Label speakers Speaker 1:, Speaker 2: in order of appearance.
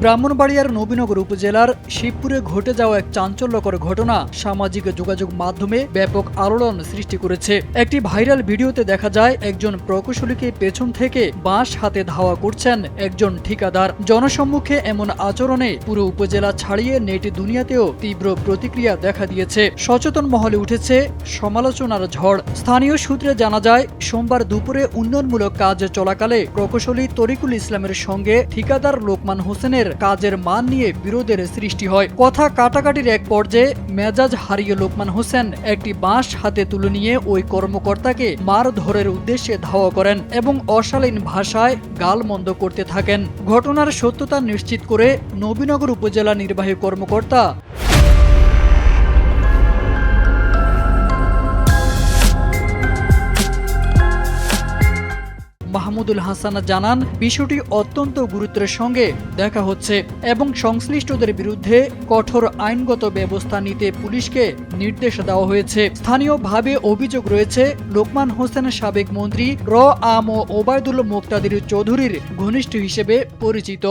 Speaker 1: ব্রাহ্মণবাড়িয়ার নবীনগর উপজেলার শিবপুরে ঘটে যাওয়া এক চাঞ্চল্যকর ঘটনা সামাজিক যোগাযোগ মাধ্যমে ব্যাপক আলোড়ন সৃষ্টি করেছে। একটি ভাইরাল ভিডিওতে দেখা যায় একজন প্রকৌশলীকে পেছন থেকে বাঁশ হাতে ধাওয়া করছেন একজন ঠিকাদার। জনসম্মুখে এমন আচরণে পুরো উপজেলা ছাড়িয়ে নেট দুনিয়াতেও তীব্র প্রতিক্রিয়া দেখা দিয়েছে। সচেতন মহলে উঠেছে সমালোচনার ঝড়। স্থানীয় সূত্রে জানা যায়, সোমবার দুপুরে উন্নয়নমূলক কাজ চলাকালে প্রকৌশলী তরিকুল ইসলামের সঙ্গে ঠিকাদার লোকমান হোসেনের কাজের মান নিয়ে বিরোধের সৃষ্টি হয়। কথা কাটাকাটির এক পর্যায়ে মেজাজ হারিয়ে লোকমান হোসেন একটি বাঁশ হাতে তুলে নিয়ে ওই কর্মকর্তাকে মারধরের উদ্দেশ্যে ধাওয়া করেন এবং অশালীন ভাষায় গালমন্দ করতে থাকেন। ঘটনার সত্যতা নিশ্চিত করে নবীনগর উপজেলা নির্বাহী কর্মকর্তা মাহমুদুল হাসান জানান, বিষয়টি অত্যন্ত গুরুত্বের সঙ্গে দেখা হচ্ছে এবং সংশ্লিষ্টদের বিরুদ্ধে কঠোর আইনগত ব্যবস্থা নিতে পুলিশকে নির্দেশ দেওয়া হয়েছে। স্থানীয়ভাবে অভিযোগ রয়েছে, লোকমান হোসেন সাবেক মন্ত্রী র আম ও ওবায়দুল মোক্তাদির চৌধুরীর ঘনিষ্ঠ হিসেবে পরিচিত।